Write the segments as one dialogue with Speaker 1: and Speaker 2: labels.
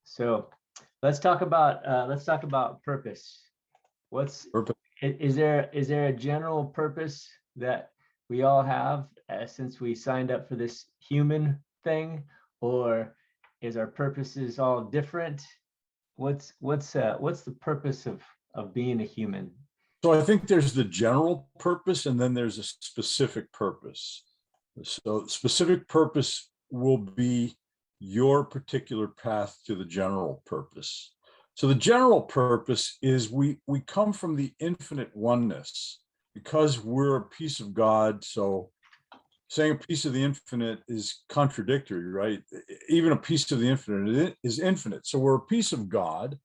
Speaker 1: So let's talk about purpose. What's
Speaker 2: Purpose.
Speaker 1: is there a general purpose that we all have since we signed up for this human thing, or is our purposes all different? What's the purpose of being a human?
Speaker 2: So I think there's the general purpose and then there's a specific purpose. So specific purpose will be your particular path to the general purpose. So the general purpose is we come from the infinite oneness because we're a piece of God. So saying a piece of the infinite is contradictory, right? Even a piece of the infinite is infinite. So we're a piece of God.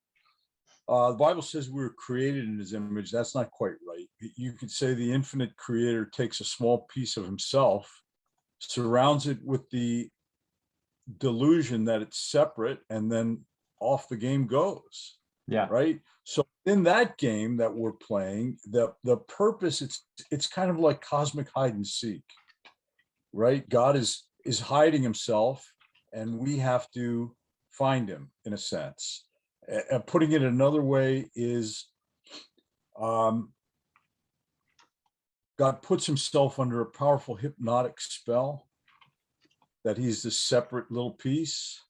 Speaker 2: The Bible says we were created in his image. That's not quite right. You could say the infinite creator takes a small piece of himself, surrounds it with the delusion that it's separate, and then off the game goes.
Speaker 1: Yeah.
Speaker 2: Right. So in that game that we're playing, the purpose, it's kind of like cosmic hide and seek, right? God is hiding himself and we have to find him in a sense. And putting it another way is God puts himself under a powerful hypnotic spell that he's this separate little piece,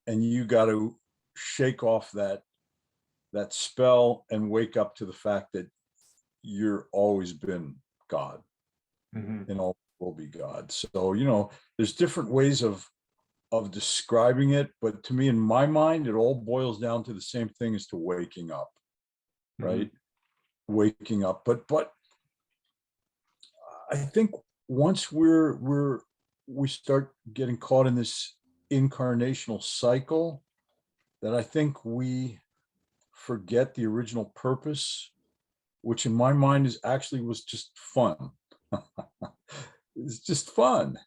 Speaker 2: and you got to shake off that spell and wake up to the fact that you're always been God, and all will be God. So there's different ways of describing it, but to me, in my mind, it all boils down to the same thing as to waking up, right? Waking up. But I think once we start getting caught in this incarnational cycle, that I think we forget the original purpose, which in my mind was just fun. It's just fun.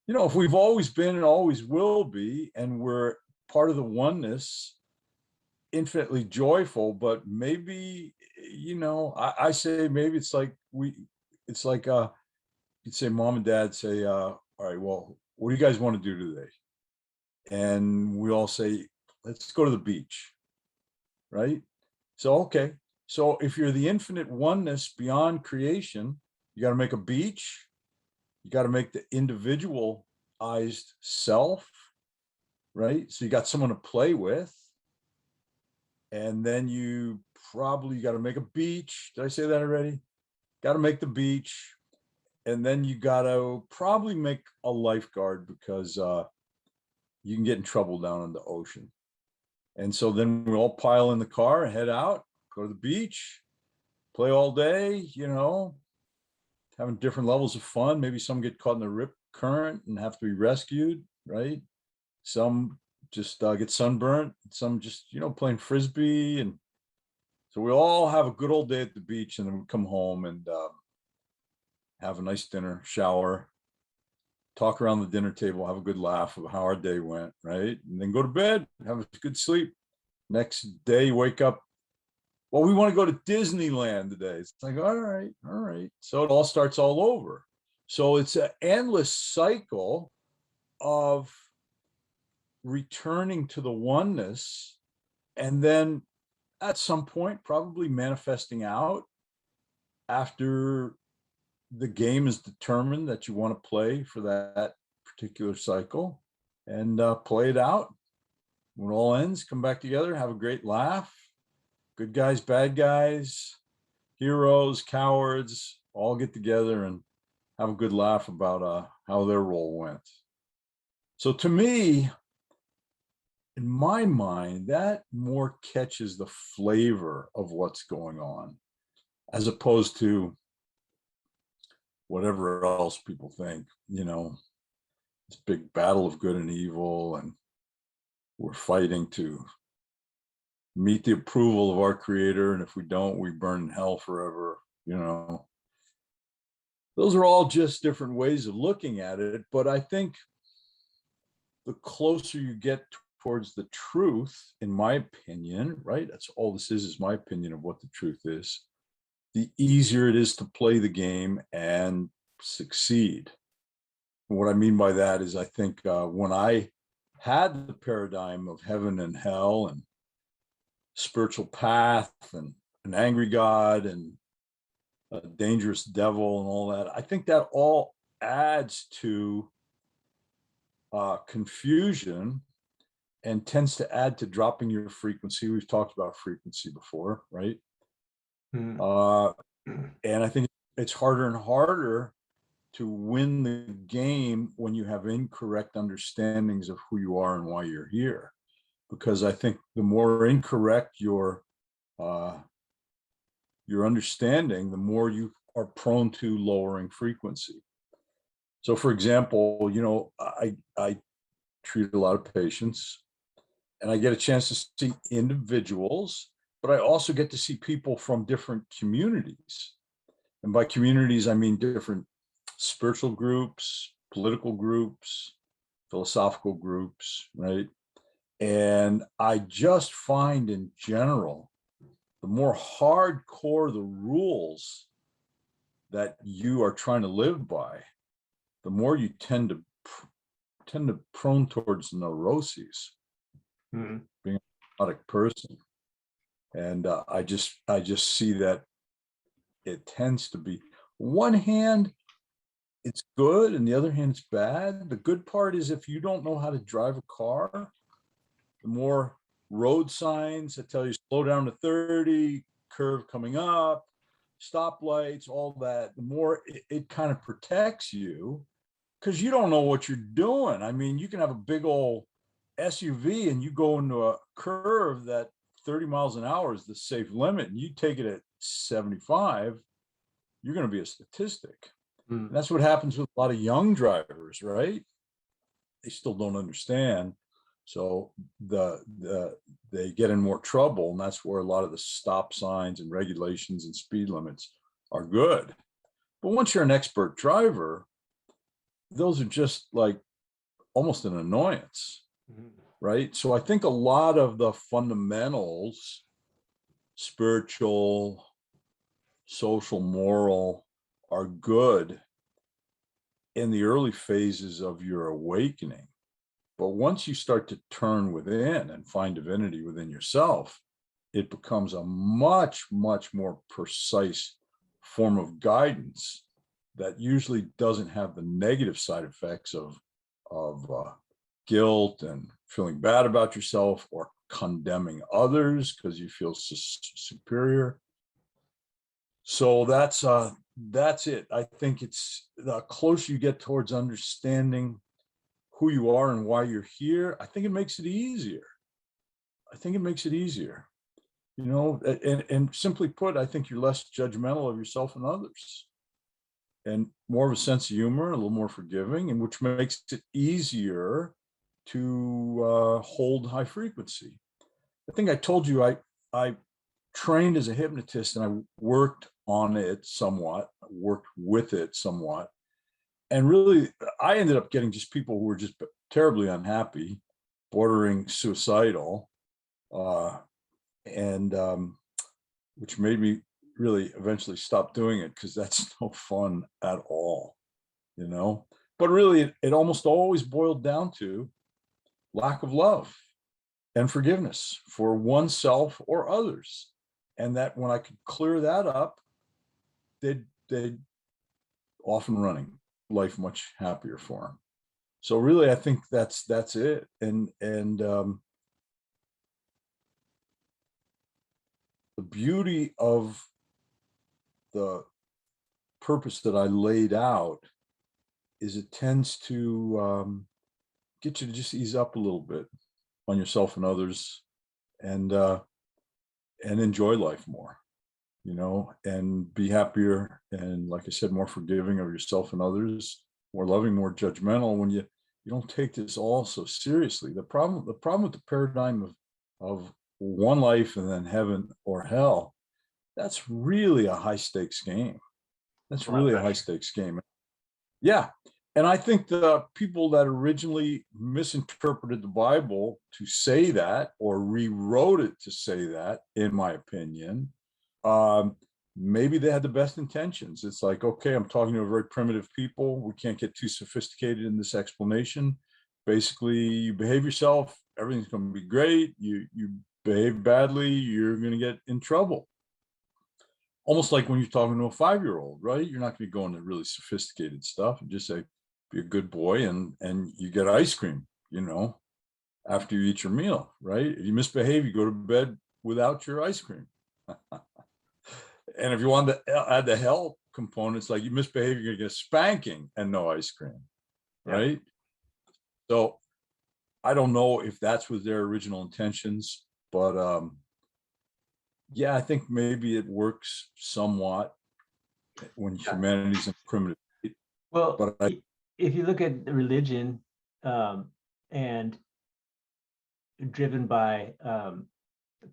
Speaker 2: If we've always been and always will be, and we're part of the oneness, infinitely joyful, but maybe, I say maybe it's like you'd say mom and dad say, all right, well, what do you guys want to do today? And we all say, let's go to the beach, right? So, okay. So if you're the infinite oneness beyond creation, you got to make a beach. You got to make the individualized self, right? So you got someone to play with. And then you probably got to make a beach. Did I say that already? Got to make the beach. And then you got to probably make a lifeguard because you can get in trouble down in the ocean. And so then we all pile in the car and head out, go to the beach, play all day, having different levels of fun. Maybe some get caught in the rip current and have to be rescued, right? Some just get sunburnt, some just, playing Frisbee. And so we all have a good old day at the beach, and then we come home and have a nice dinner, shower, talk around the dinner table, have a good laugh of how our day went, right? And then go to bed, have a good sleep. Next day, wake up. Well, we want to go to Disneyland today. It's like, all right. So it all starts all over. So it's an endless cycle of returning to the oneness, and then at some point, probably manifesting out after the game is determined that you want to play for that particular cycle, and play it out. When it all ends, come back together, have a great laugh. Good guys, bad guys, heroes, cowards, all get together and have a good laugh about how their role went. So to me, in my mind, that more catches the flavor of what's going on, as opposed to whatever else people think, this big battle of good and evil, and we're fighting to meet the approval of our creator, and if we don't, we burn in hell forever. Those are all just different ways of looking at it, but I think the closer you get towards the truth, in my opinion, right? That's all this is my opinion of what the truth is. The easier it is to play the game and succeed. And what I mean by that is I think when I had the paradigm of heaven and hell and spiritual path and an angry God and a dangerous devil and all that, I think that all adds to confusion and tends to add to dropping your frequency. We've talked about frequency before, right?
Speaker 1: Mm.
Speaker 2: And I think it's harder and harder to win the game when you have incorrect understandings of who you are and why you're here. Because I think the more incorrect your understanding, the more you are prone to lowering frequency. So, for example, I treat a lot of patients, and I get a chance to see individuals, but I also get to see people from different communities. And by communities, I mean different spiritual groups, political groups, philosophical groups, right? And I just find in general, the more hardcore the rules that you are trying to live by, the more you tend to prone towards neuroses,
Speaker 1: Mm.
Speaker 2: being a neurotic person. And I just see that it tends to be, one hand, it's good, and the other hand, it's bad. The good part is if you don't know how to drive a car, the more road signs that tell you slow down to 30, curve coming up, stoplights, all that, the more it kind of protects you, because you don't know what you're doing. I mean, you can have a big old SUV and you go into a curve that 30 miles an hour is the safe limit, and you take it at 75, you're going to be a statistic.
Speaker 1: Mm.
Speaker 2: And that's what happens with a lot of young drivers, right? They still don't understand. So they get in more trouble, and that's where a lot of the stop signs and regulations and speed limits are good. But once you're an expert driver, those are just like almost an annoyance, right? So I think a lot of the fundamentals, spiritual, social, moral, are good in the early phases of your awakening. But once you start to turn within and find divinity within yourself, it becomes a much, much more precise form of guidance that usually doesn't have the negative side effects of guilt and feeling bad about yourself or condemning others because you feel superior. So that's it. I think it's the closer you get towards understanding who you are and why you're here, I think it makes it easier. And simply put, I think you're less judgmental of yourself and others, and more of a sense of humor, a little more forgiving, and which makes it easier to hold high frequency. I think I told you I trained as a hypnotist, and I worked on it somewhat, worked with it somewhat. And really, I ended up getting just people who were just terribly unhappy, bordering suicidal, and which made me really eventually stop doing it, because that's no fun at all, you know. But really, it almost always boiled down to lack of love and forgiveness for oneself or others. And that when I could clear that up, they'd often running life much happier for them. So really, I think that's it. And the beauty of the purpose that I laid out is it tends to get you to just ease up a little bit on yourself and others, and enjoy life more, and be happier, and like I said, more forgiving of yourself and others, more loving, more judgmental when you don't take this all so seriously. The problem with the paradigm of one life and then heaven or hell, that's really a high stakes game. That's really a high stakes game. Yeah. And I think the people that originally misinterpreted the Bible to say that, or rewrote it to say that, in my opinion, maybe they had the best intentions. It's like, okay, I'm talking to a very primitive people. We can't get too sophisticated in this explanation. basically you behave yourself, everything's going to be great. You behave badly, you're going to get in trouble. Almost like when you're talking to a 5-year-old, right? You're not going to go into really sophisticated stuff. You just say, be a good boy, and you get ice cream, after you eat your meal, right? If you misbehave, you go to bed without your ice cream. And if you want to add the help components, like you misbehave, you're going to get a spanking and no ice cream,
Speaker 1: Yeah.
Speaker 2: right? So I don't know if that's with their original intentions, but yeah, I think maybe it works somewhat when humanity's in primitive state.
Speaker 1: Well,
Speaker 2: But
Speaker 1: if you look at the religion, and driven by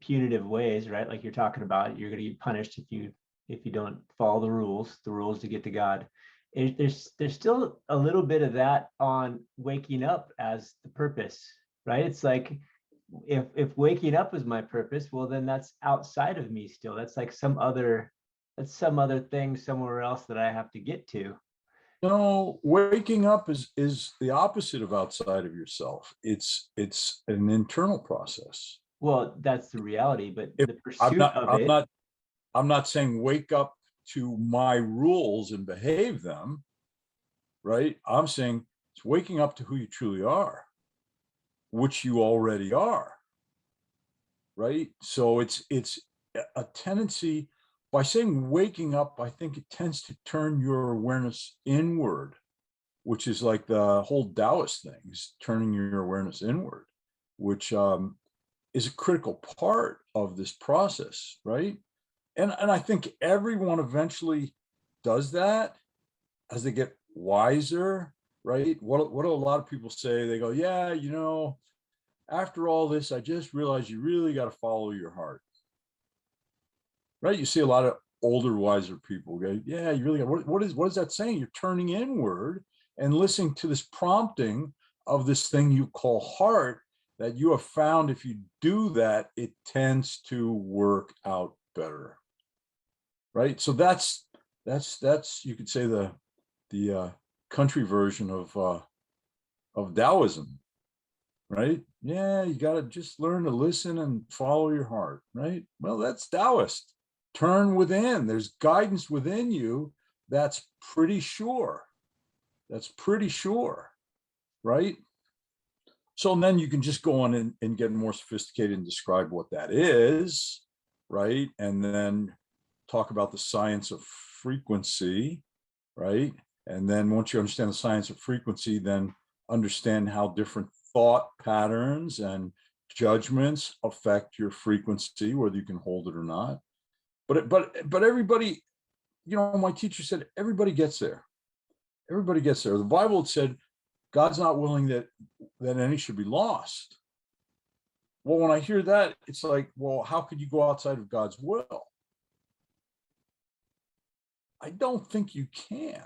Speaker 1: punitive ways, right? Like you're talking about, you're going to get punished if you don't follow the rules to get to God. There's still a little bit of that on waking up as the purpose, right? It's like if waking up is my purpose, well, then that's outside of me still. That's like some other thing somewhere else that I have to get to.
Speaker 2: no, waking up is the opposite of outside of yourself. It's an internal process.
Speaker 1: Well, that's the reality, but
Speaker 2: If
Speaker 1: the
Speaker 2: I'm
Speaker 1: pursuit
Speaker 2: not,
Speaker 1: of
Speaker 2: I'm
Speaker 1: it.
Speaker 2: not, I'm not saying wake up to my rules and behave them, right? I'm saying it's waking up to who you truly are, which you already are, right? So it's a tendency. By saying waking up, I think it tends to turn your awareness inward, which is like the whole Taoist thing, is turning your awareness inward, which is a critical part of this process, right? And I think everyone eventually does that as they get wiser, right? What do a lot of people say? They go, yeah, after all this, I just realized you really got to follow your heart, right? You see a lot of older, wiser people go, yeah, you really got, what is that saying? You're turning inward and listening to this prompting of this thing you call heart, that you have found if you do that, it tends to work out better, right? So that's you could say the country version of Taoism, right? Yeah, you got to just learn to listen and follow your heart, right? Well, that's Taoist. Turn within. There's guidance within you that's pretty sure. That's pretty sure, right? So then you can just go on and get more sophisticated and describe what that is, right? And then talk about the science of frequency, right? And then once you understand the science of frequency, then understand how different thought patterns and judgments affect your frequency, whether you can hold it or not. But everybody, my teacher said everybody gets there. Everybody gets there. The Bible said God's not willing that any should be lost. Well, when I hear that, it's like, well, how could you go outside of God's will? I don't think you can,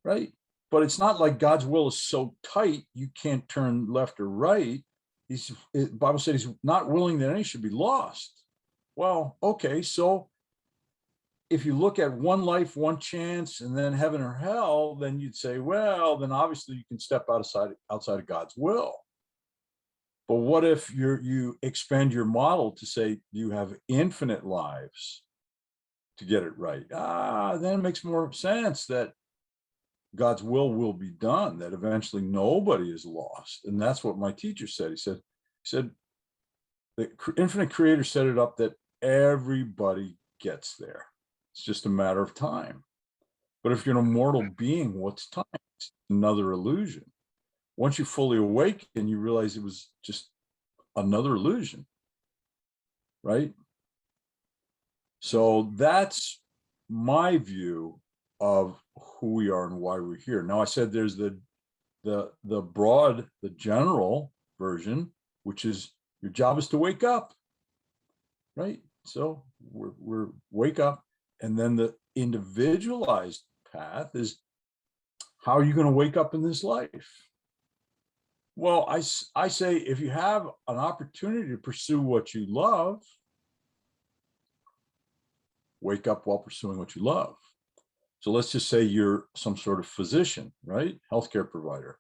Speaker 2: right? But it's not like God's will is so tight you can't turn left or right. The Bible said he's not willing that any should be lost. Well, okay, so if you look at one life, one chance, and then heaven or hell, then you'd say, well, then obviously you can step outside of God's will. But what if you expand your model to say you have infinite lives to get it right? Then it makes more sense that God's will be done, that eventually nobody is lost. And that's what my teacher said. He said the infinite creator set it up that everybody gets there. It's just a matter of time. But if you're an immortal being, what's time? It's another illusion. Once you fully awaken, you realize it was just another illusion, right? So that's my view of who we are and why we're here. Now, I said there's the broad, the general version, which is your job is to wake up, right? So we're wake up, and then the individualized path is, how are you going to wake up in this life? Well, I say if you have an opportunity to pursue what you love, wake up while pursuing what you love. So let's just say you're some sort of physician, right? Healthcare provider.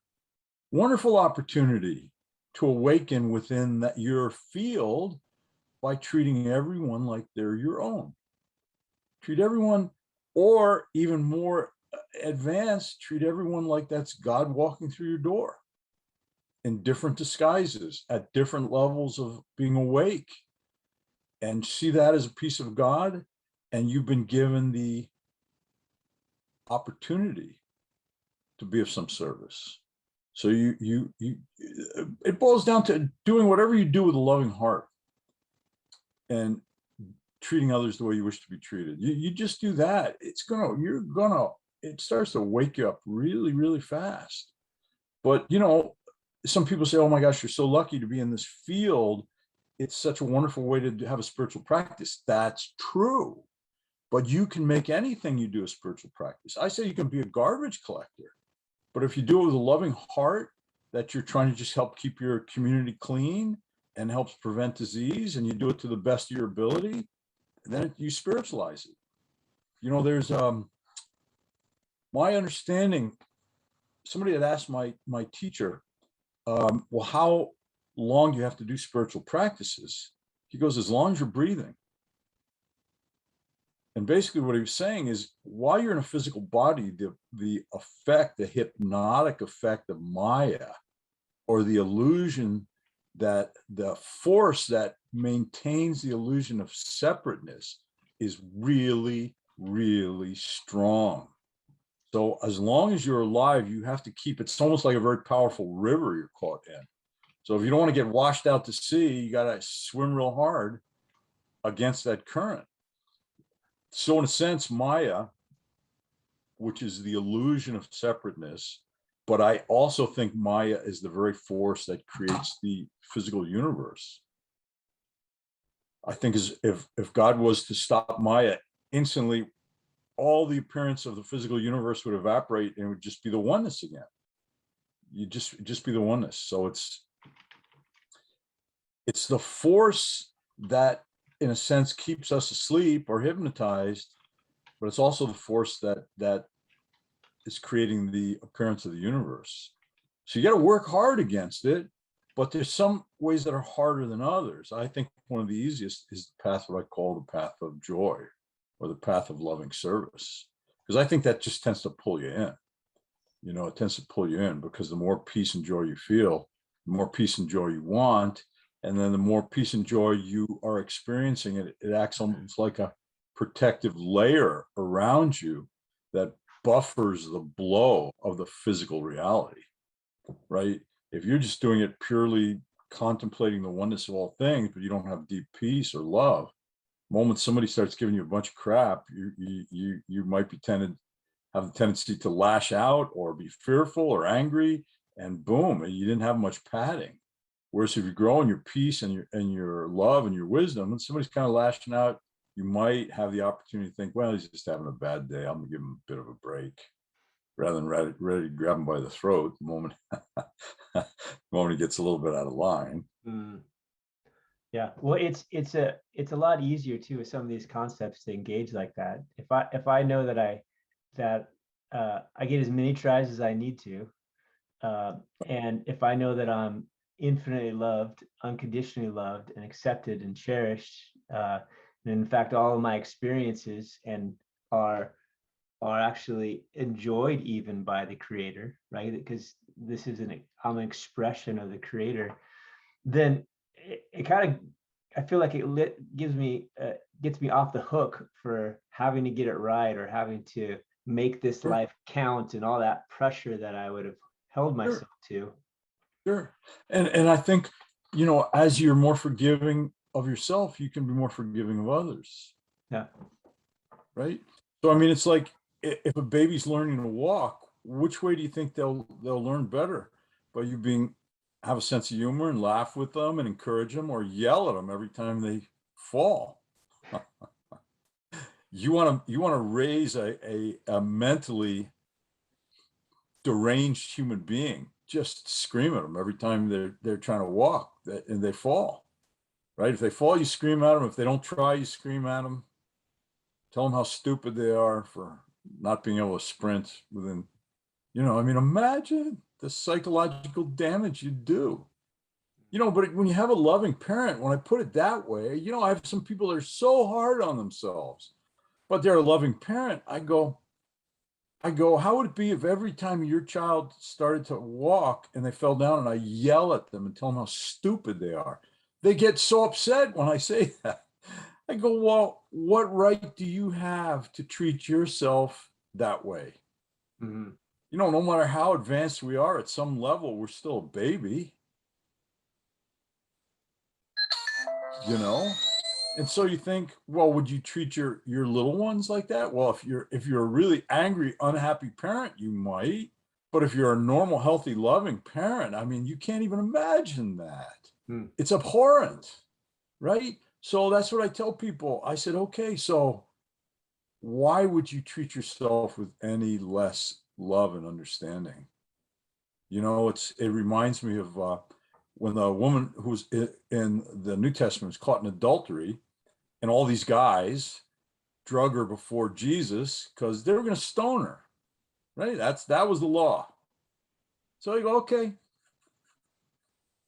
Speaker 2: wonderful opportunity to awaken within that your field by treating everyone like they're your own. Treat everyone, or even more advanced, treat everyone like that's God walking through your door in different disguises at different levels of being awake, and see that as a piece of God. And you've been given the opportunity to be of some service. So it boils down to doing whatever you do with a loving heart and treating others the way you wish to be treated. You just do that. It starts to wake you up really, really fast. But, some people say, oh my gosh, you're so lucky to be in this field. It's such a wonderful way to have a spiritual practice. That's true. But you can make anything you do a spiritual practice. I say you can be a garbage collector, but if you do it with a loving heart, that you're trying to just help keep your community clean and helps prevent disease, and you do it to the best of your ability, then you spiritualize it. There's my understanding. Somebody had asked my teacher, well, how long do you have to do spiritual practices? He goes, as long as you're breathing. And basically what he was saying is, while you're in a physical body, the hypnotic effect of Maya, or the illusion, that the force that maintains the illusion of separateness, is really, really strong. So as long as you're alive, you have to keep, it's almost like a very powerful river you're caught in. So if you don't want to get washed out to sea, you got to swim real hard against that current. So in a sense, Maya, which is the illusion of separateness, but I also think Maya is the very force that creates the physical universe. I think if God was to stop Maya instantly, all the appearance of the physical universe would evaporate, and it would just be the oneness again. You just be the oneness. So it's the force that, in a sense, keeps us asleep or hypnotized, but it's also the force that is creating the appearance of the universe. So you got to work hard against it, but there's some ways that are harder than others. I think one of the easiest is the path, what I call the path of joy, or the path of loving service, because I think that just tends to pull you in. It tends to pull you in, because the more peace and joy you feel, the more peace and joy you want, and then the more peace and joy you are experiencing, it acts almost like a protective layer around you that buffers the blow of the physical reality, right? If you're just doing it purely contemplating the oneness of all things, but you don't have deep peace or love, the moment somebody starts giving you a bunch of crap, you might be have the tendency to lash out or be fearful or angry, and boom, you didn't have much padding. Whereas if you grow in your peace and your love and your wisdom, and somebody's kind of lashing out, you might have the opportunity to think, well, he's just having a bad day, I'm gonna give him a bit of a break, rather than ready to grab him by the throat the moment the moment he gets a little bit out of line.
Speaker 1: Yeah, well, it's a lot easier too with some of these concepts to engage like that. If I know that I get as many tries as I need to, and if I know that I'm infinitely loved, unconditionally loved, and accepted and cherished, and in fact, all of my experiences are actually enjoyed even by the Creator, right? Because I'm an expression of the Creator. Then it kind of, I feel like it gets me off the hook for having to get it right, or having to make this life count, and all that pressure that I would have held myself to.
Speaker 2: Sure. And I think, as you're more forgiving of yourself, you can be more forgiving of others.
Speaker 1: Yeah.
Speaker 2: Right. So, I mean, it's like, if a baby's learning to walk, which way do you think they'll learn better? By you have a sense of humor and laugh with them and encourage them, or yell at them every time they fall? You want to raise a mentally deranged human being, just scream at them every time they're trying to walk and they fall. Right? If they fall, you scream at them. If they don't try, you scream at them. Tell them how stupid they are for not being able to sprint within, I mean, imagine the psychological damage you do. But when you have a loving parent, when I put it that way, I have some people that are so hard on themselves, but they're a loving parent. I go, how would it be if every time your child started to walk and they fell down and I yell at them and tell them how stupid they are? They get so upset when I say that. I go, well, what right do you have to treat yourself that way?
Speaker 1: Mhm.
Speaker 2: No matter how advanced we are at some level, we're still a baby, you know? And so you think, well, would you treat your little ones like that? Well, if you're a really angry, unhappy parent, you might. But if you're a normal, healthy, loving parent, I mean, you can't even imagine that.
Speaker 1: Hmm.
Speaker 2: It's abhorrent, right? So that's what I tell people. I said, okay, so why would you treat yourself with any less love and understanding? It reminds me of when the woman who's in the New Testament is caught in adultery, and all these guys drug her before Jesus because they were going to stone her, right? That was the law. So you go, okay.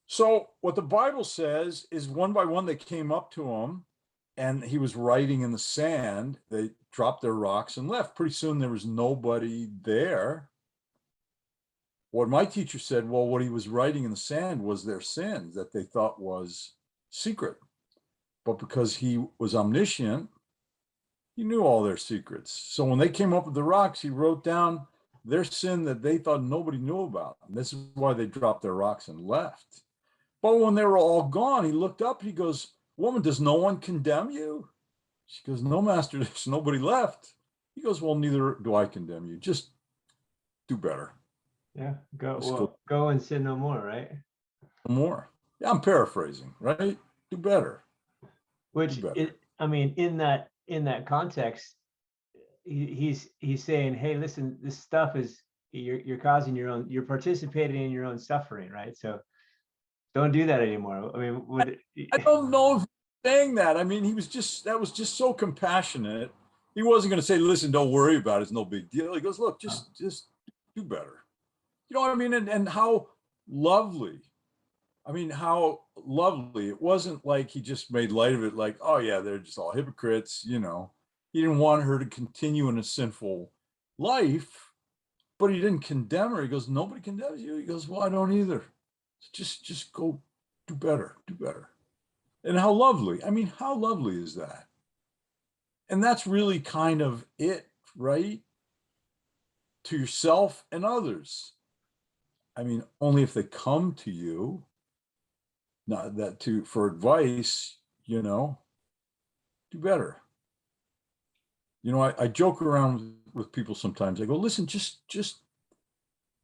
Speaker 2: So what the Bible says is one by one they came up to him, and he was writing in the sand. They dropped their rocks and left. Pretty soon there was nobody there. What my teacher said, well, what he was writing in the sand was their sins that they thought was secret. But because he was omniscient, he knew all their secrets. So when they came up with the rocks, he wrote down their sin that they thought nobody knew about. And this is why they dropped their rocks and left. But when they were all gone, he looked up, he goes, woman, does no one condemn you? She goes, no, master, there's nobody left. He goes, well, neither do I condemn you. Just do better.
Speaker 1: Yeah,
Speaker 2: Just go
Speaker 1: go and sin no more, right?
Speaker 2: more. Yeah, I'm paraphrasing, right? Do better. Do
Speaker 1: Which
Speaker 2: better.
Speaker 1: I mean, in that context, he's saying, hey, listen, this stuff is you're causing your own, you're participating in your own suffering, right? So don't do that anymore. I mean, would
Speaker 2: I don't know if he's saying that. I mean, that was just so compassionate. He wasn't going to say, listen, don't worry about it. It's no big deal. He goes, look, just do better. You know what I mean? And how lovely. I mean, how lovely. It wasn't like he just made light of it, like, oh, yeah, they're just all hypocrites. He didn't want her to continue in a sinful life, but he didn't condemn her. He goes, nobody condemns you. He goes, well, I don't either. Just go do better, do better. And how lovely. I mean, how lovely is that? And that's really kind of it, right? To yourself and others. I mean, only if they come to you, not that for advice, do better. I joke around with people sometimes. I go, listen, just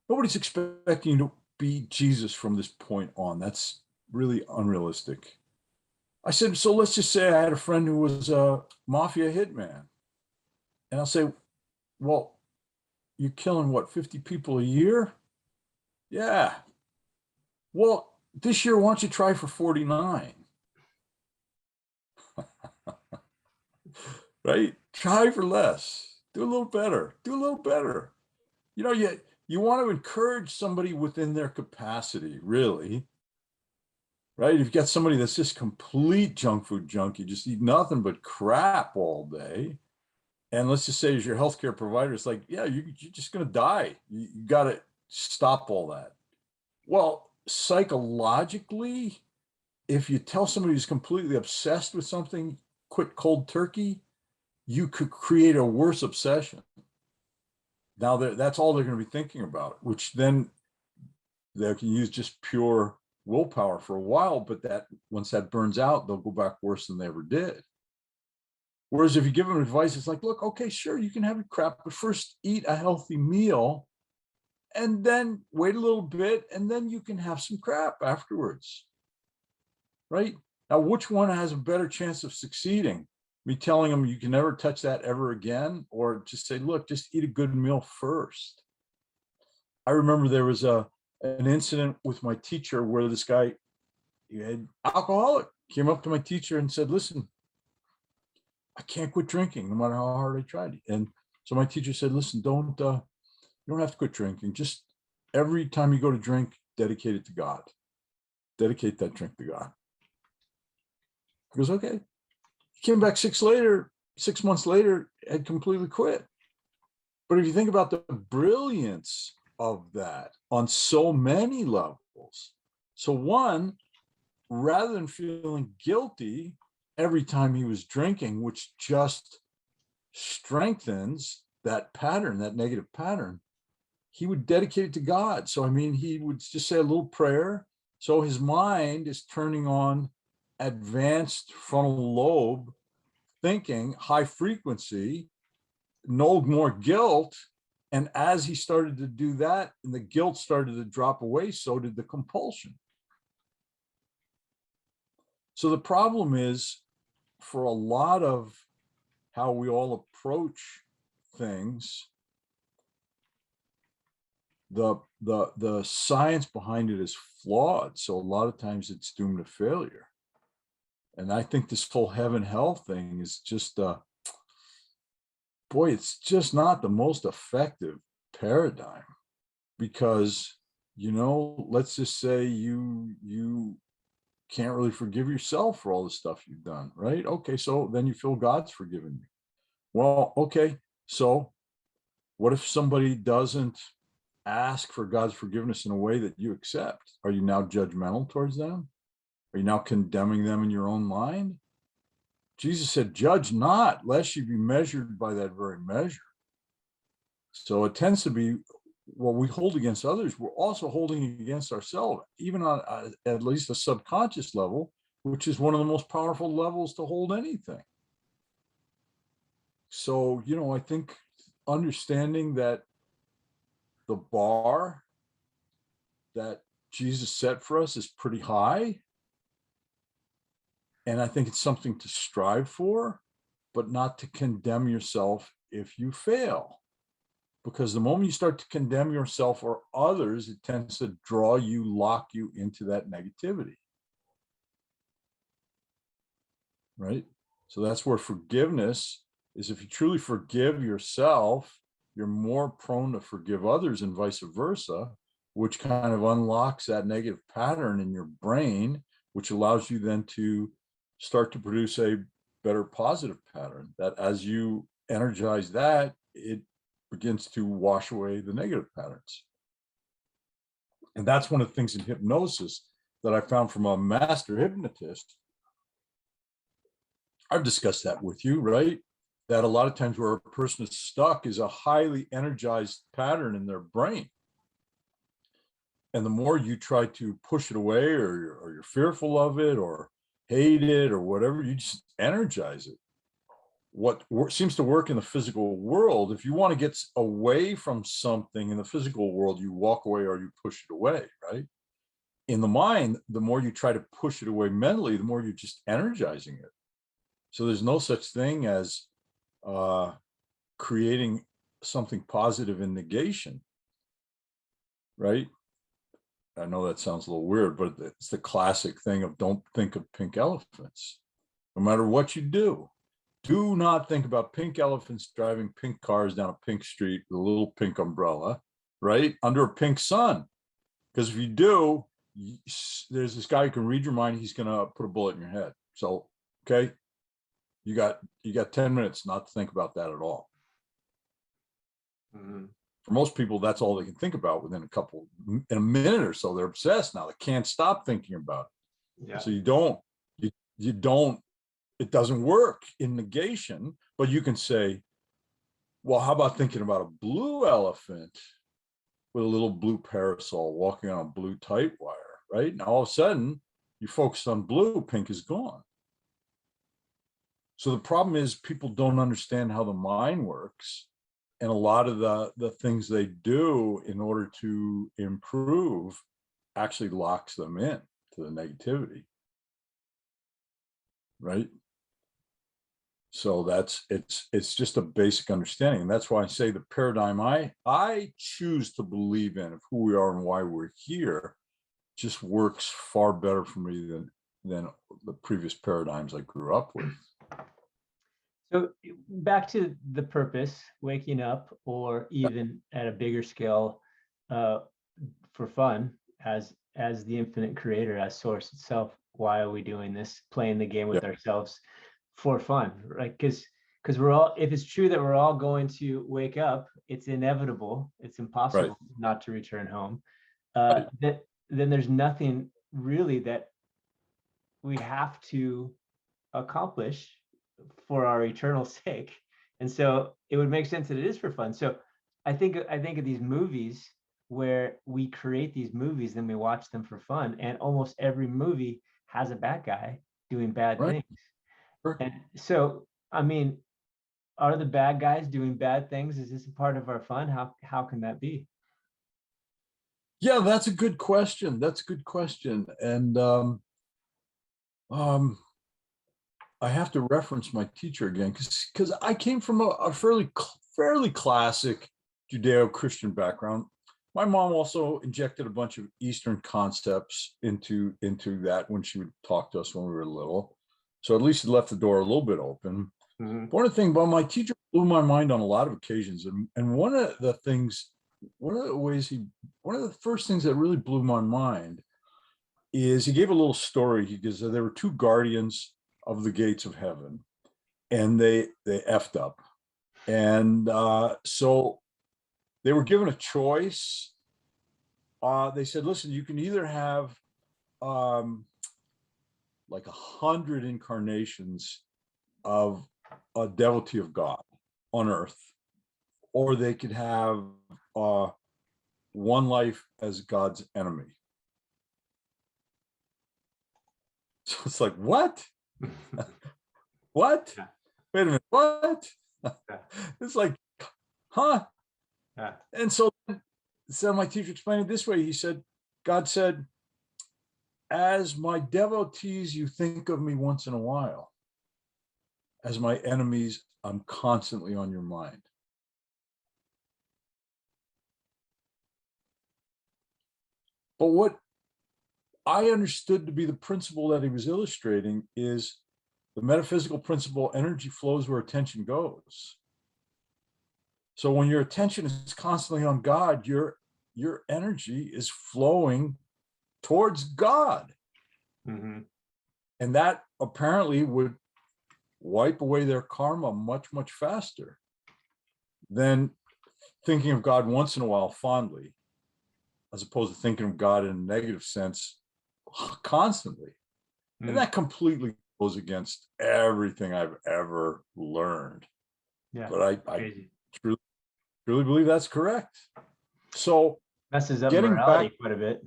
Speaker 2: nobody's expecting you to be Jesus from this point on. That's really unrealistic. I said, so let's just say I had a friend who was a mafia hitman. And I'll say, well, you're killing what, 50 people a year? Yeah. Well, this year, why don't you try for 49? Right? Try for less. Do a little better. Do a little better. You want to encourage somebody within their capacity, really. Right? If you've got somebody that's just complete junk food junkie, just eat nothing but crap all day. And let's just say as your healthcare provider, it's like, yeah, you're just going to die. You got to stop all that. Well, psychologically, if you tell somebody who's completely obsessed with something, quit cold turkey, you could create a worse obsession. Now that's all they're going to be thinking about, which then they can use just pure willpower for a while, but that once that burns out, they'll go back worse than they ever did. Whereas if you give them advice, it's like, look, okay, sure, you can have a crap, but first eat a healthy meal and then wait a little bit, and then you can have some crap afterwards. Right? Now, which one has a better chance of succeeding? Me telling them you can never touch that ever again, or just say, look, just eat a good meal first. I remember there was an incident with my teacher where this guy, he had alcoholic, came up to my teacher and said, listen, I can't quit drinking no matter how hard I tried. And so my teacher said, listen, you don't have to quit drinking. Just every time you go to drink, dedicate it to God. Dedicate that drink to God. He goes, okay. He came back 6 months later, had completely quit. But if you think about the brilliance of that on so many levels, so one, rather than feeling guilty every time he was drinking, which just strengthens that pattern, that negative pattern, he would dedicate it to God. So, I mean, he would just say a little prayer. So his mind is turning on advanced frontal lobe thinking, high frequency, no more guilt. And as he started to do that, and the guilt started to drop away, so did the compulsion. So the problem is, for a lot of how we all approach things, the science behind it is flawed. So a lot of times it's doomed to failure. And I think this whole heaven hell thing is just boy, it's just not the most effective paradigm, because let's just say you can't really forgive yourself for all the stuff you've done, right? Okay, so then you feel God's forgiven you. Well, okay, so what if somebody doesn't ask for God's forgiveness in a way that you accept? Are you now judgmental towards them? Are you now condemning them in your own mind? Jesus said, judge not, lest you be measured by that very measure. So it tends to be what we hold against others, we're also holding against ourselves, even on at least a subconscious level, which is one of the most powerful levels to hold anything. So, I think understanding that the bar that Jesus set for us is pretty high. And I think it's something to strive for, but not to condemn yourself if you fail. Because the moment you start to condemn yourself or others, it tends to draw you, lock you into that negativity. Right? So that's where forgiveness is. If you truly forgive yourself, you're more prone to forgive others and vice versa, which kind of unlocks that negative pattern in your brain, which allows you then to start to produce a better positive pattern, that as you energize that, it begins to wash away the negative patterns. And that's one of the things in hypnosis that I found from a master hypnotist. I've discussed that with you, right? That a lot of times where a person is stuck is a highly energized pattern in their brain. And the more you try to push it away, or you're fearful of it or hate it or whatever, you just energize it. What seems to work in the physical world, if you want to get away from something in the physical world, you walk away or you push it away, right? In the mind, the more you try to push it away mentally, the more you're just energizing it. So there's no such thing as creating something positive in negation, right? I know that sounds a little weird, but it's the classic thing of don't think of pink elephants. No matter what you do not think about pink elephants driving pink cars down a pink street with a little pink umbrella, right? Under a pink sun. Because if you do, there's this guy who can read your mind. He's going to put a bullet in your head. So, okay, you got 10 minutes not to think about that at all.
Speaker 1: Mm-hmm.
Speaker 2: For most people, that's all they can think about in a minute or so. They're obsessed now. They can't stop thinking about it.
Speaker 1: Yeah.
Speaker 2: So you don't, it doesn't work in negation, but you can say, well, how about thinking about a blue elephant with a little blue parasol walking on a blue tight wire, right? And all of a sudden, you focus on blue, pink is gone. So the problem is people don't understand how the mind works. And a lot of the things they do in order to improve actually locks them in to the negativity. Right? So it's just a basic understanding. And that's why I say the paradigm I choose to believe in of who we are and why we're here just works far better for me than the previous paradigms I grew up with.
Speaker 1: So back to the purpose, waking up, or even at a bigger scale, for fun as the infinite creator, as source itself. Why are we doing this, playing the game
Speaker 2: Yeah,
Speaker 1: with ourselves for fun, right? Because we're all, if it's true that we're all going to wake up, it's inevitable, it's
Speaker 2: right,
Speaker 1: impossible not to return home.
Speaker 2: right.
Speaker 1: That then there's nothing really that we have to accomplish for our eternal sake. And so it would make sense that it is for fun. So I think of these movies where we create these movies, then we watch them for fun. And almost every movie has a bad guy doing bad
Speaker 2: Right.
Speaker 1: things.
Speaker 2: Sure.
Speaker 1: And so, I mean, are the bad guys doing bad things? Is this a part of our fun? How can that be?
Speaker 2: Yeah, that's a good question. That's a good question. And um, I have to reference my teacher again because I came from a fairly classic Judeo-Christian background. My mom also injected a bunch of Eastern concepts into that when she would talk to us when we were little. So at least it left the door a little bit open.
Speaker 1: Mhm.
Speaker 2: One of the things about my teacher blew my mind on a lot of occasions. And one of the things, one of the first things that really blew my mind is he gave a little story. He goes, there were two guardians of the gates of heaven, and they effed up. And so they were given a choice. They said, listen, you can either have um, like 100 incarnations of a devotee of God on earth, or they could have uh, one life as God's enemy. So it's like, what? What?
Speaker 1: Yeah,
Speaker 2: Wait a minute, what?
Speaker 1: yeah,
Speaker 2: It's like, huh?
Speaker 1: yeah.
Speaker 2: And so my teacher explained it this way. He said, God said, as my devotees, you think of me once in a while. As my enemies, I'm constantly on your mind. But what I understood to be the principle that he was illustrating is the metaphysical principle: energy flows where attention goes. So when your attention is constantly on God, your energy is flowing towards God.
Speaker 1: Hmm.
Speaker 2: And that apparently would wipe away their karma much, much faster than thinking of God once in a while fondly, as opposed to thinking of God in a negative sense constantly. And
Speaker 1: Mm.
Speaker 2: that completely goes against everything I've ever learned.
Speaker 1: Yeah,
Speaker 2: But I
Speaker 1: crazy.
Speaker 2: truly, truly believe that's correct. So
Speaker 1: Messes up
Speaker 2: getting back,
Speaker 1: morality quite a bit.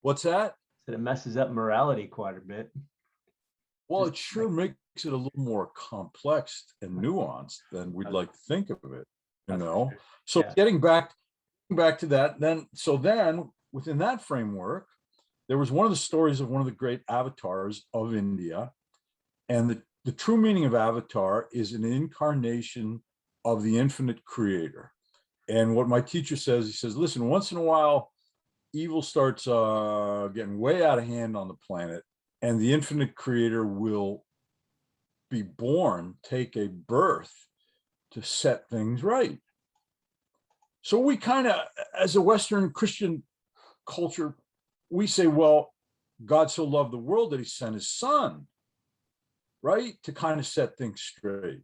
Speaker 2: what's that?
Speaker 1: So it messes up morality quite a bit.
Speaker 2: Well,
Speaker 1: Just
Speaker 2: it
Speaker 1: like,
Speaker 2: sure makes it a little more complex and nuanced than we'd
Speaker 1: that's,
Speaker 2: like to think of it, you
Speaker 1: that's for
Speaker 2: know?
Speaker 1: sure.
Speaker 2: So
Speaker 1: Yeah.
Speaker 2: getting back to that, then within that framework, there was one of the stories of one of the great avatars of India. And the true meaning of avatar is an incarnation of the infinite creator. And what my teacher says, he says, listen, once in a while, evil starts getting way out of hand on the planet, and the infinite creator will be born, take a birth to set things right. So we kind of, as a Western Christian culture, we say, well, God so loved the world that he sent his son, right? To kind of set things straight.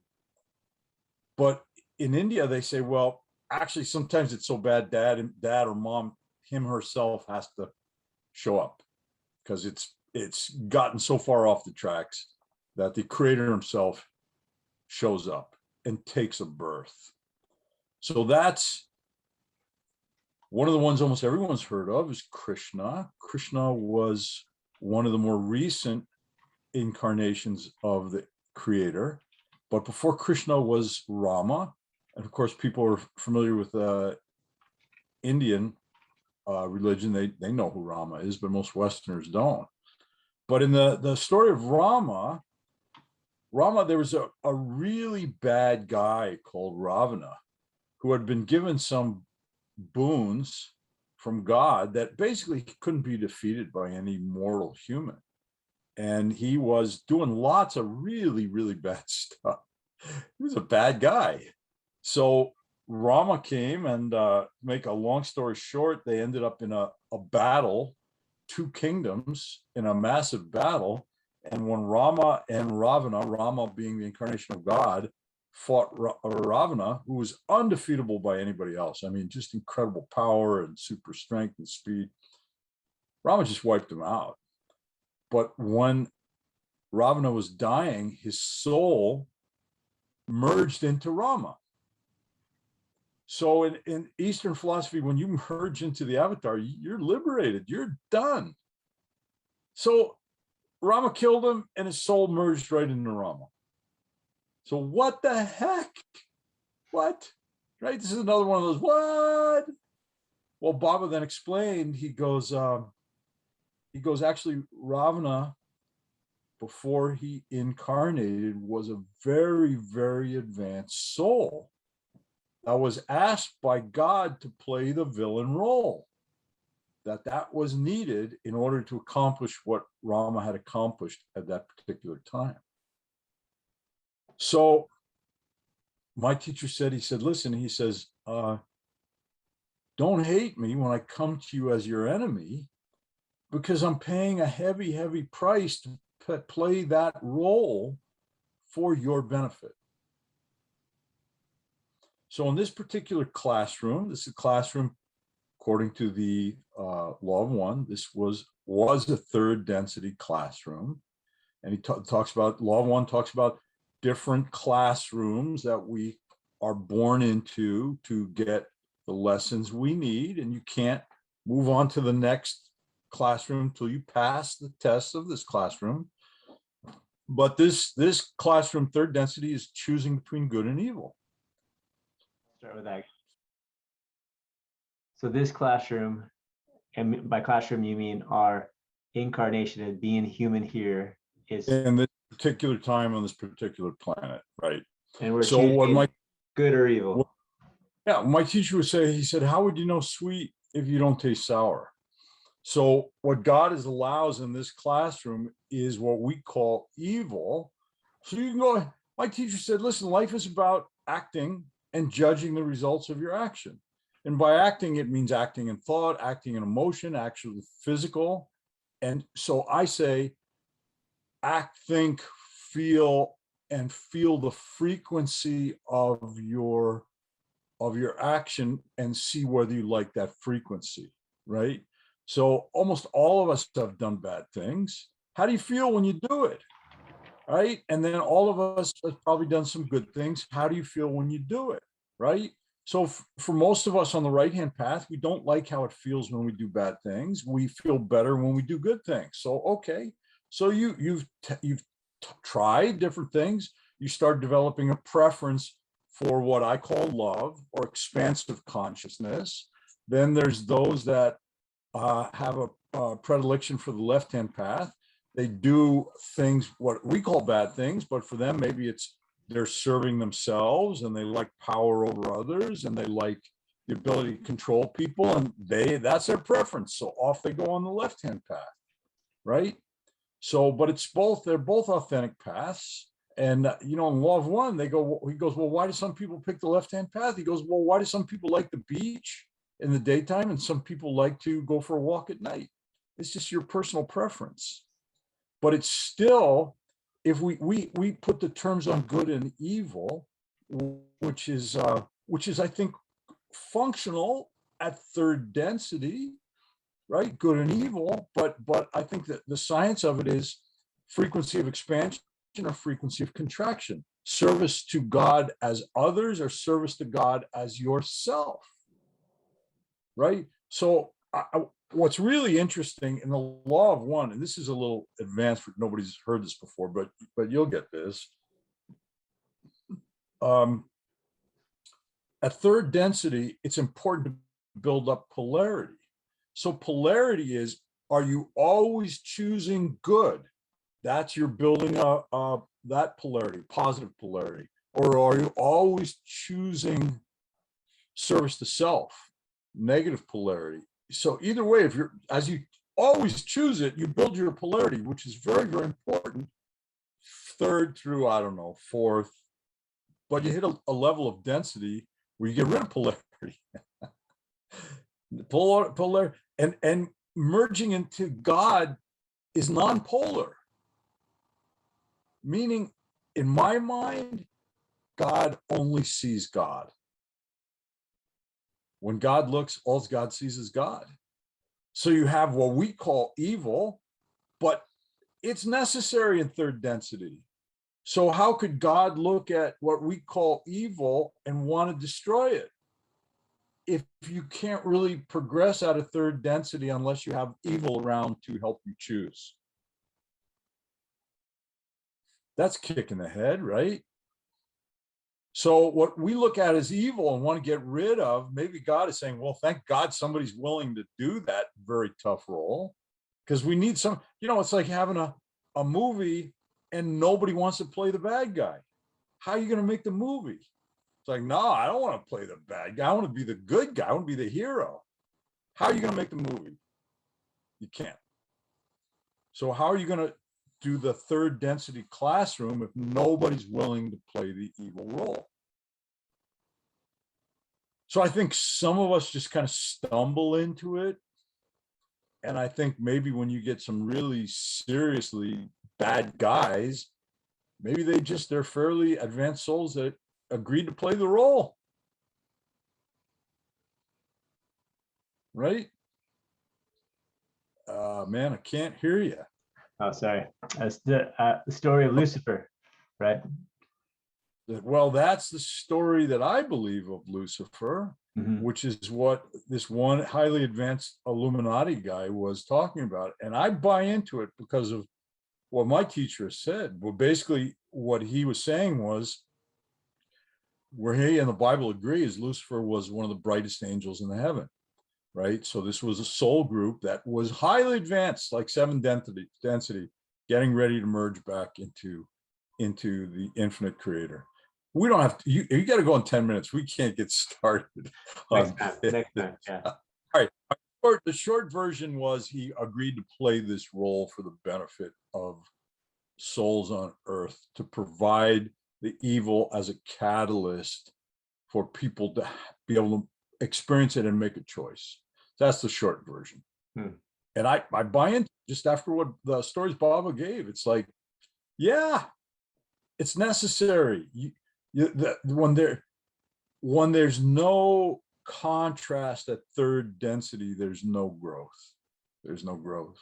Speaker 2: But in India, they say, well, actually, sometimes it's so bad, dad or mom, him herself has to show up because it's gotten so far off the tracks that the creator himself shows up and takes a birth. So that's one of the ones almost everyone's heard of is Krishna. Krishna was one of the more recent incarnations of the creator. But before Krishna was Rama. And of course, people are familiar with Indian religion. They know who Rama is, but most Westerners don't. But in the story of Rama, there was a really bad guy called Ravana who had been given some boons from God that basically couldn't be defeated by any mortal human. And he was doing lots of really, really bad stuff. He was a bad guy. So Rama came and make a long story short, they ended up in a battle, two kingdoms in a massive battle. And when Rama and Ravana, Rama being the incarnation of God, fought Ravana, who was undefeatable by anybody else. I mean, just incredible power and super strength and speed. Rama just wiped him out. But when Ravana was dying, his soul merged into Rama. So in Eastern philosophy, when you merge into the avatar, you're liberated, you're done. So Rama killed him and his soul merged right into Rama. So what the heck? What? Right? This is another one of those, what? Well, Baba then explained, he goes, actually, Ravana, before he incarnated, was a very, very advanced soul that was asked by God to play the villain role, that was needed in order to accomplish what Rama had accomplished at that particular time. So my teacher said, he said, listen, he says, don't hate me when I come to you as your enemy, because I'm paying a heavy, heavy price to play that role for your benefit. So in this particular classroom, this is a classroom according to the law of one. This was a third density classroom. And he talks about, law of one talks about different classrooms that we are born into to get the lessons we need. And you can't move on to the next classroom until you pass the test of this classroom. But this classroom, third density, is choosing between good and evil.
Speaker 1: Start with that. So this classroom, and by classroom you mean our incarnation of being human here, is
Speaker 2: in this particular time on this particular planet, right?
Speaker 1: And we're
Speaker 2: so what my
Speaker 1: good or evil.
Speaker 2: Yeah, my teacher would say, he said, how would you know sweet if you don't taste sour? So what God allows in this classroom is what we call evil. So you can go, my teacher said, listen, life is about acting and judging the results of your action. And by acting, it means acting in thought, acting in emotion, actually physical. And so I say, act, think, feel, and feel the frequency of your action and see whether you like that frequency, right? So almost all of us have done bad things. How do you feel when you do it? Right? And then all of us have probably done some good things. How do you feel when you do it? Right? So for most of us on the right-hand path, we don't like how it feels when we do bad things. We feel better when we do good things. So, okay. So you've tried different things. You start developing a preference for what I call love or expansive consciousness. Then there's those that have a predilection for the left-hand path. They do things, what we call bad things, but for them, maybe it's they're serving themselves and they like power over others and they like the ability to control people, and that's their preference. So off they go on the left-hand path, right? So, but it's both, they're both authentic paths. And, in law of one, he goes, well, why do some people pick the left-hand path? He goes, well, why do some people like the beach in the daytime and some people like to go for a walk at night? It's just your personal preference. But it's still, if we put the terms on good and evil, which is I think functional at third density, right? Good and evil, but I think that the science of it is frequency of expansion or frequency of contraction, service to God as others or service to God as yourself, right? So what's really interesting in the law of one, and this is a little advanced, for nobody's heard this before, but you'll get this. At third density, it's important to build up polarity. So polarity is, are you always choosing good? That's you're building that polarity, positive polarity. Or are you always choosing service to self, negative polarity? So either way, as you always choose it, you build your polarity, which is very, very important. Third through, I don't know, fourth, but you hit a level of density where you get rid of polarity. Polar and merging into God is non-polar, meaning in my mind, God only sees God. When God looks, all God sees is God. So you have what we call evil, but it's necessary in third density. So how could God look at what we call evil and want to destroy it? If you can't really progress out of third density unless you have evil around to help you choose. That's kicking the head, right? So what we look at as evil and want to get rid of, maybe God is saying, well, thank God somebody's willing to do that very tough role, because we need some, it's like having a movie and nobody wants to play the bad guy. How are you going to make the movie? It's like, no, I don't want to play the bad guy. I want to be the good guy. I want to be the hero. How are you going to make the movie? You can't. So how are you going to do the third density classroom if nobody's willing to play the evil role? So I think some of us just kind of stumble into it. And I think maybe when you get some really seriously bad guys, maybe they're fairly advanced souls that agreed to play the role. Right? Man, I can't hear you.
Speaker 1: Oh, sorry. That's the story of Lucifer, right?
Speaker 2: Well, that's the story that I believe of Lucifer, which is what this one highly advanced Illuminati guy was talking about. And I buy into it because of what my teacher said. Well, basically, what he was saying was, where he and the Bible agree, is Lucifer was one of the brightest angels in the heaven, right? So this was a soul group that was highly advanced, like 7 density, getting ready to merge back into the infinite creator. We don't have to, you got to go in 10 minutes. We can't get started.
Speaker 1: Next time, yeah.
Speaker 2: All right. The short version was he agreed to play this role for the benefit of souls on earth, to provide the evil as a catalyst for people to be able to experience it and make a choice. That's the short version. And I buy into just after what the stories Baba gave. It's like, yeah, it's necessary. When there's no contrast at third density, there's no growth. There's no growth.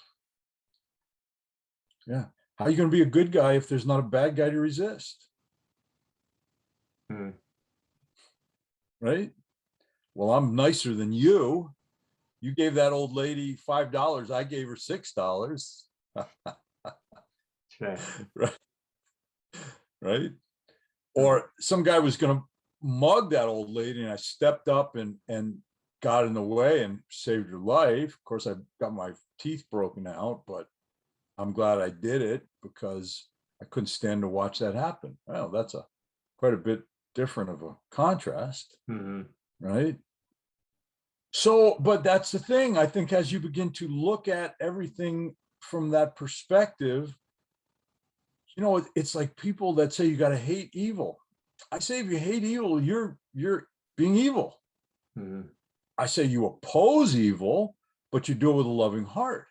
Speaker 2: Yeah. How are you going to be a good guy if there's not a bad guy to resist? Right? Well, I'm nicer than you. You gave that old lady $5. I gave her $6.
Speaker 1: Right.
Speaker 2: Right. Or some guy was going to mug that old lady, and I stepped up and got in the way and saved her life. Of course, I got my teeth broken out, but I'm glad I did it because I couldn't stand to watch that happen. Well, that's quite a bit different of a contrast, right? So, but that's the thing. I think as you begin to look at everything from that perspective, it's like people that say you got to hate evil. I say if you hate evil, you're being evil. I say you oppose evil, but you do it with a loving heart.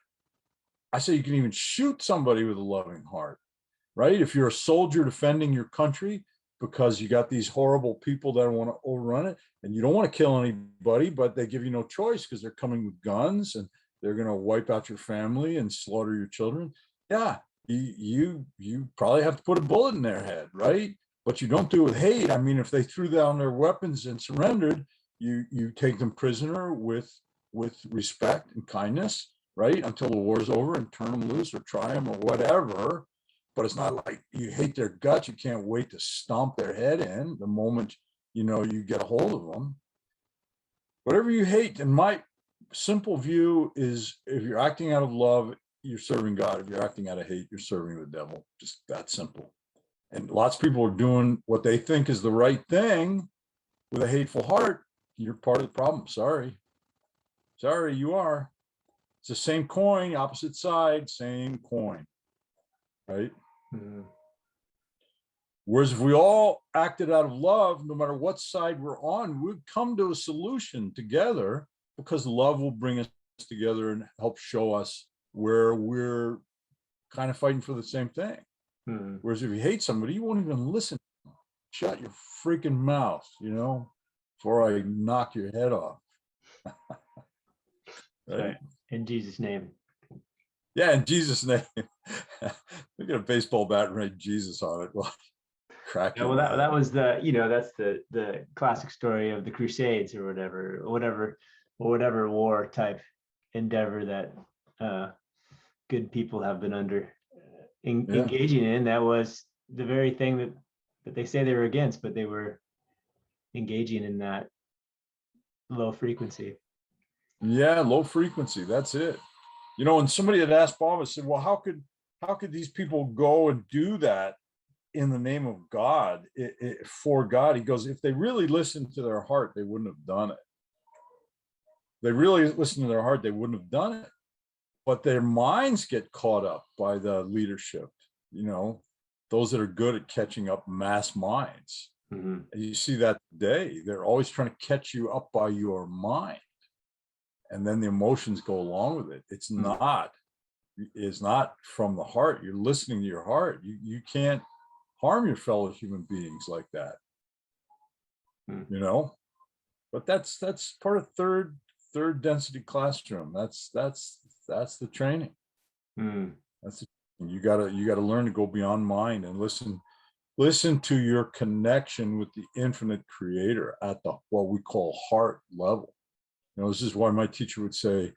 Speaker 2: I say you can even shoot somebody with a loving heart, right? If you're a soldier defending your country because you got these horrible people that want to overrun it, and you don't want to kill anybody, but they give you no choice because they're coming with guns and they're going to wipe out your family and slaughter your children. Yeah, you probably have to put a bullet in their head, right? But you don't do it with hate. I mean, if they threw down their weapons and surrendered, you take them prisoner with respect and kindness, right? Until the war's over, and turn them loose or try them or whatever. But it's not like you hate their guts. You can't wait to stomp their head in the moment, you get a hold of them. Whatever you hate, and my simple view is, if you're acting out of love, you're serving God. If you're acting out of hate, you're serving the devil. Just that simple. And lots of people are doing what they think is the right thing with a hateful heart. You're part of the problem. Sorry, you are. It's the same coin, opposite side, same coin, right? Whereas if we all acted out of love, no matter what side we're on, we'd come to a solution together, because love will bring us together and help show us where we're kind of fighting for the same thing.
Speaker 1: Mhm.
Speaker 2: Whereas if you hate somebody, you won't even listen. Shut your freaking mouth, before I knock your head off.
Speaker 1: So,
Speaker 2: Right?
Speaker 1: in Jesus' name.
Speaker 2: Yeah, in Jesus' name. Look at a baseball bat and write Jesus on it. Well, crack
Speaker 1: Yeah,
Speaker 2: you
Speaker 1: well,
Speaker 2: in the
Speaker 1: that
Speaker 2: head.
Speaker 1: was that's the classic story of the Crusades or whatever war type endeavor that good people have been under
Speaker 2: Yeah.
Speaker 1: engaging in. That was the very thing that they say they were against, but they were engaging in that low frequency.
Speaker 2: Yeah, low frequency. That's it. And somebody had asked Bob, I said, well, how could these people go and do that in the name of God, for God? He goes, if they really listened to their heart, they wouldn't have done it. They really listened to their heart, they wouldn't have done it. But their minds get caught up by the leadership, those that are good at catching up mass minds.
Speaker 1: Mhm.
Speaker 2: And you see that today. They're always trying to catch you up by your mind. And then the emotions go along with it. It's not from the heart. You're listening to your heart. You can't harm your fellow human beings like that.
Speaker 1: Mm.
Speaker 2: But that's part of third density classroom. That's the training.
Speaker 1: Mm.
Speaker 2: You gotta learn to go beyond mind and listen to your connection with the infinite creator at the what we call heart level. This is why my teacher would say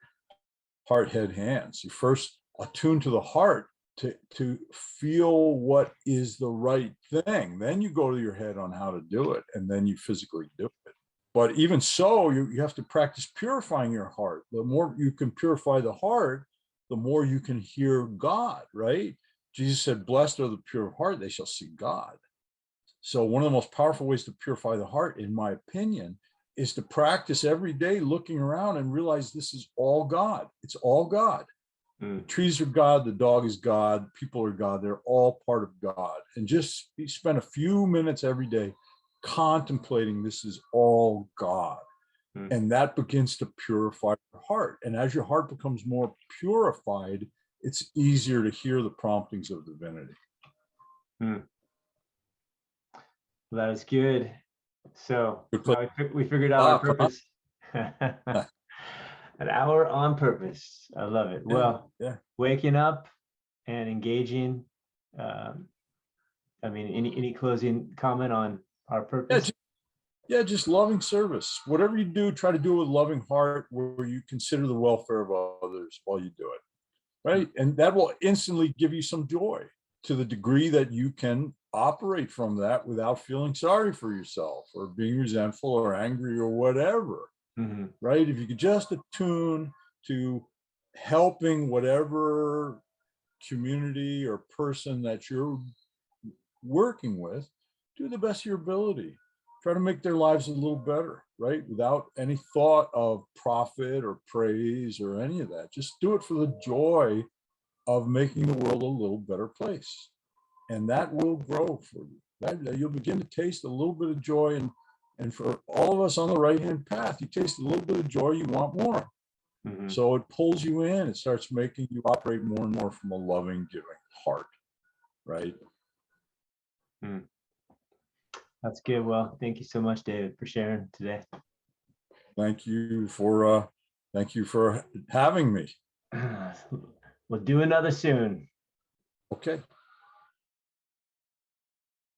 Speaker 2: heart, head, hands. You first attune to the heart to feel what is the right thing. Then you go to your head on how to do it, and then you physically do it. But even so, you have to practice purifying your heart. The more you can purify the heart, the more you can hear God, right? Jesus said, blessed are the pure of heart, they shall see God. So one of the most powerful ways to purify the heart, in my opinion, is to practice every day looking around and realize this is all God. It's all God. The trees are God, the dog is God, people are God, they're all part of God. And just spend a few minutes every day contemplating this is all God. And that begins to purify your heart. And as your heart becomes more purified, it's easier to hear the promptings of divinity.
Speaker 1: Well, that was good. So we figured out our purpose. An hour on purpose. I love it. Well, waking up and engaging. Any closing comment on our purpose?
Speaker 2: Just loving service. Whatever you do, try to do it with loving heart, where you consider the welfare of others while you do it, right? And that will instantly give you some joy, to the degree that you can operate from that without feeling sorry for yourself or being resentful or angry or whatever. Right? If you could just attune to helping whatever community or person that you're working with, do the best of your ability. Try to make their lives a little better, right? Without any thought of profit or praise or any of that. Just do it for the joy of making the world a little better place. And that will grow for you. That you'll begin to taste a little bit of joy. And for all of us on the right-hand path, you taste a little bit of joy, you want more. So it pulls you in. It starts making you operate more and more from a loving, giving heart, right?
Speaker 1: That's good. Well, thank you so much, David, for sharing today.
Speaker 2: Thank you for having me.
Speaker 1: We'll do another soon.
Speaker 2: Okay.